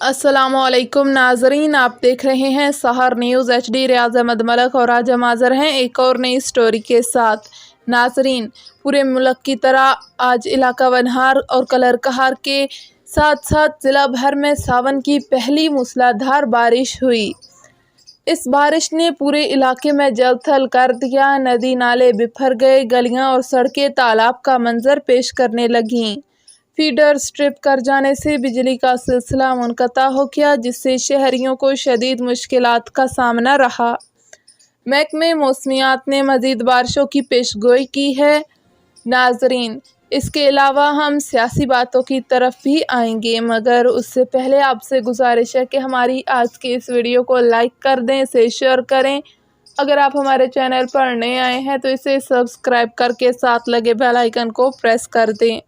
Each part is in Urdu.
السلام علیکم ناظرین، آپ دیکھ رہے ہیں سحر نیوز HD۔ ریاض احمد ملک اور آج ہم حاضر ہیں ایک اور نئی سٹوری کے ساتھ۔ ناظرین، پورے ملک کی طرح آج علاقہ ونہار اور کلر کہار کے ساتھ ساتھ ضلع بھر میں ساون کی پہلی موسلادھار بارش ہوئی۔ اس بارش نے پورے علاقے میں جل تھل کر دیا، ندی نالے بکھر گئے، گلیاں اور سڑکیں تالاب کا منظر پیش کرنے لگیں۔ فیڈر سٹرپ کر جانے سے بجلی کا سلسلہ منقطع ہو گیا، جس سے شہریوں کو شدید مشکلات کا سامنا رہا۔ محکمہ موسمیات نے مزید بارشوں کی پیش گوئی کی ہے۔ ناظرین، اس کے علاوہ ہم سیاسی باتوں کی طرف بھی آئیں گے، مگر اس سے پہلے آپ سے گزارش ہے کہ ہماری آج کی اس ویڈیو کو لائک کر دیں، اسے شیئر کریں۔ اگر آپ ہمارے چینل پر نئے آئے ہیں تو اسے سبسکرائب کر کے ساتھ لگے بیل آئیکن کو پریس کر دیں۔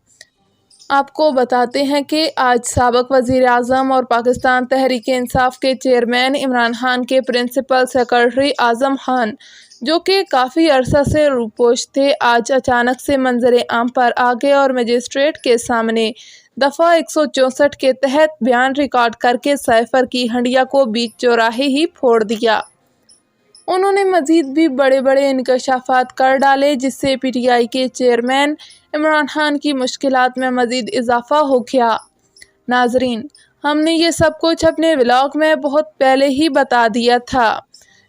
آپ کو بتاتے ہیں کہ آج سابق وزیر اعظم اور پاکستان تحریک انصاف کے چیئرمین عمران خان کے پرنسپل سیکرٹری اعظم خان، جو کہ کافی عرصہ سے روپوش تھے، آج اچانک سے منظر عام پر آ گئے اور مجسٹریٹ کے سامنے دفعہ 164 کے تحت بیان ریکارڈ کر کے سائفر کی ہنڈیا کو بیچ چوراہے ہی پھوڑ دیا۔ انہوں نے مزید بھی بڑے بڑے انکشافات کر ڈالے، جس سے PTI کے چیئرمین عمران خان کی مشکلات میں مزید اضافہ ہو گیا۔ ناظرین، ہم نے یہ سب کچھ اپنے ولاگ میں بہت پہلے ہی بتا دیا تھا،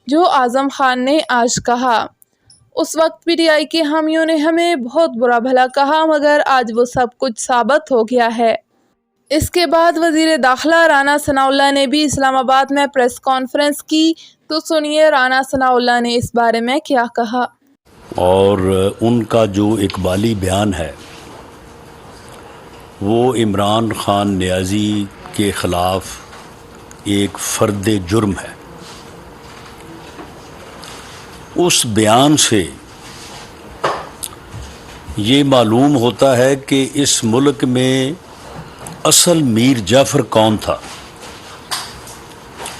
جو اعظم خان نے آج کہا۔ اس وقت PTI کے حامیوں نے ہمیں بہت برا بھلا کہا، مگر آج وہ سب کچھ ثابت ہو گیا ہے۔ اس کے بعد وزیر داخلہ رانا ثناء اللہ نے بھی اسلام آباد میں پریس کانفرنس کی، تو سنیے رانا ثناء اللہ نے اس بارے میں کیا کہا۔ اور ان کا جو اقبالی بیان ہے وہ عمران خان نیازی کے خلاف ایک فرد جرم ہے۔ اس بیان سے یہ معلوم ہوتا ہے کہ اس ملک میں اصل میر جعفر کون تھا۔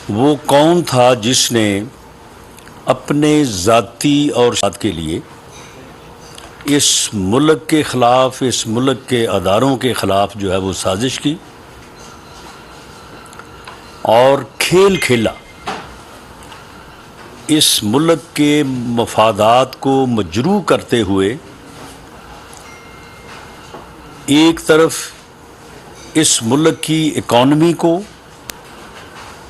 وہ کون تھا جس نے اپنے ذاتی اور ساتھ کے لیے اس ملک کے خلاف، اس ملک کے اداروں کے خلاف جو ہے وہ سازش کی اور کھیل کھیلا۔ اس ملک کے مفادات کو مجروح کرتے ہوئے ایک طرف اس ملک کی اکانومی کو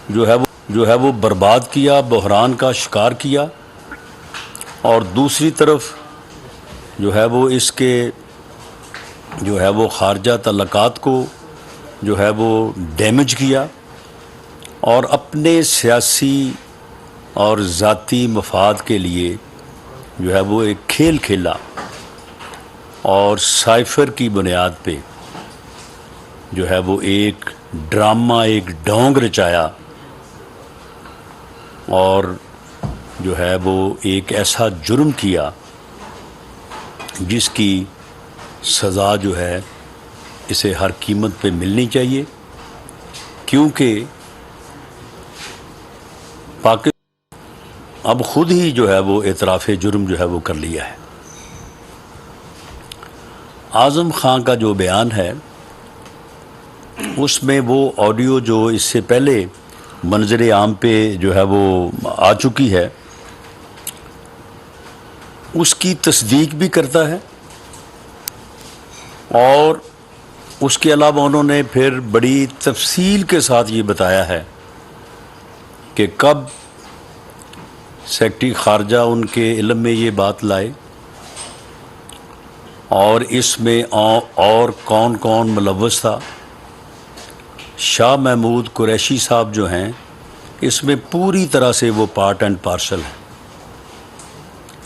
جو ہے وہ برباد کیا، بحران کا شکار کیا، اور دوسری طرف جو ہے وہ اس کے جو ہے وہ خارجہ تعلقات کو جو ہے وہ ڈیمیج کیا، اور اپنے سیاسی اور ذاتی مفاد کے لیے جو ہے وہ ایک کھیل کھیلا اور سائفر کی بنیاد پہ جو ہے وہ ایک ڈرامہ، ایک ڈھونگ رچایا، اور جو ہے وہ ایک ایسا جرم کیا جس کی سزا جو ہے اسے ہر قیمت پہ ملنی چاہیے، کیونکہ پاکستان اب خود ہی جو ہے وہ اعتراف جرم جو ہے وہ کر لیا ہے۔ اعظم خان کا جو بیان ہے اس میں وہ آڈیو جو اس سے پہلے منظر عام پہ جو ہے وہ آ چکی ہے، اس کی تصدیق بھی کرتا ہے، اور اس کے علاوہ انہوں نے پھر بڑی تفصیل کے ساتھ یہ بتایا ہے کہ کب سیکرٹری خارجہ ان کے علم میں یہ بات لائے، اور اس میں اور کون کون ملوث تھا۔ شاہ محمود قریشی صاحب جو ہیں اس میں پوری طرح سے وہ پارٹ اینڈ پارسل ہیں،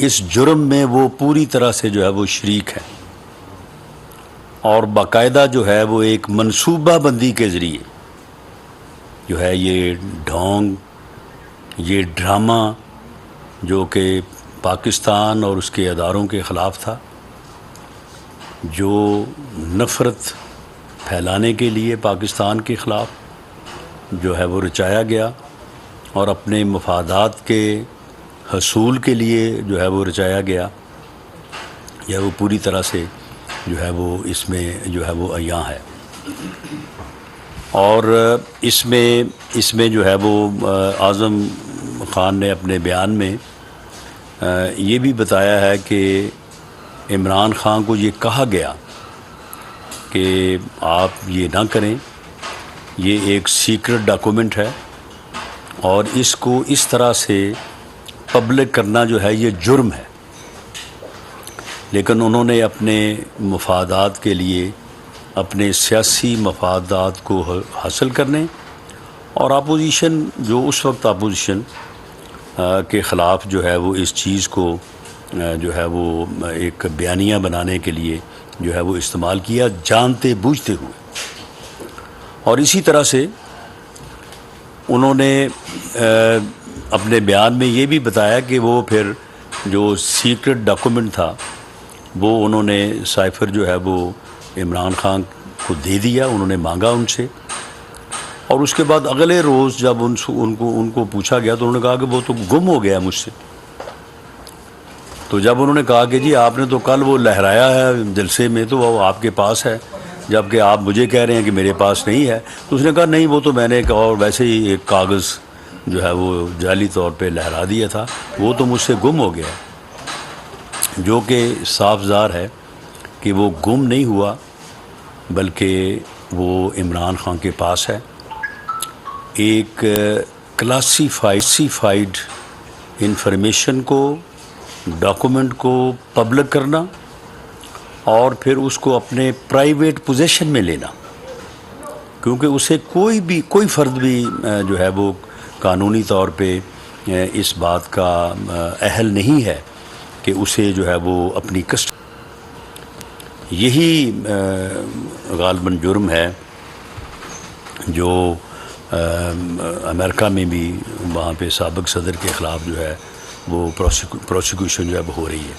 اس جرم میں وہ پوری طرح سے جو ہے وہ شریک ہے، اور باقاعدہ جو ہے وہ ایک منصوبہ بندی کے ذریعے جو ہے یہ ڈھونگ، یہ ڈرامہ جو کہ پاکستان اور اس کے اداروں کے خلاف تھا، جو نفرت پھیلانے کے لیے پاکستان کے خلاف جو ہے وہ رچایا گیا، اور اپنے مفادات کے حصول کے لیے جو ہے وہ رچایا گیا، یا وہ پوری طرح سے جو ہے وہ اس میں جو ہے وہ عیاں ہے۔ اور اس میں جو ہے وہ اعظم خان نے اپنے بیان میں یہ بھی بتایا ہے کہ عمران خان کو یہ کہا گیا کہ آپ یہ نہ کریں، یہ ایک سیکرٹ ڈاکومنٹ ہے اور اس کو اس طرح سے پبلک کرنا جو ہے یہ جرم ہے، لیکن انہوں نے اپنے مفادات کے لیے، اپنے سیاسی مفادات کو حاصل کرنے اور اپوزیشن جو اس وقت اپوزیشن کے خلاف جو ہے وہ اس چیز کو جو ہے وہ ایک بیانیہ بنانے کے لیے جو ہے وہ استعمال کیا، جانتے بوجھتے ہوئے۔ اور اسی طرح سے انہوں نے اپنے بیان میں یہ بھی بتایا کہ وہ پھر جو سیکرٹ ڈاکومنٹ تھا وہ انہوں نے سائفر جو ہے وہ عمران خان کو دے دیا، انہوں نے مانگا ان سے، اور اس کے بعد اگلے روز جب ان کو پوچھا گیا تو انہوں نے کہا کہ وہ تو گم ہو گیا مجھ سے۔ تو جب انہوں نے کہا کہ جی آپ نے تو کل وہ لہرایا ہے جلسے میں تو وہ آپ کے پاس ہے، جبکہ آپ مجھے کہہ رہے ہیں کہ میرے پاس نہیں ہے، تو اس نے کہا نہیں وہ تو میں نے ایک اور ویسے ہی ایک کاغذ جو ہے وہ جعلی طور پہ لہرا دیا تھا، وہ تو مجھ سے گم ہو گیا، جو کہ صاف ظاہر ہے کہ وہ گم نہیں ہوا بلکہ وہ عمران خان کے پاس ہے۔ ایک کلاسیفائڈ انفارمیشن کو، ڈاکومنٹ کو پبلک کرنا اور پھر اس کو اپنے پرائیویٹ پوزیشن میں لینا، کیونکہ اسے کوئی فرد بھی جو ہے وہ قانونی طور پہ اس بات کا اہل نہیں ہے کہ اسے جو ہے وہ اپنی یہی غالباً جرم ہے جو امریکہ میں بھی وہاں پہ سابق صدر کے خلاف جو ہے وہ پروسیکیوشن جو ہے وہ ہو رہی ہے۔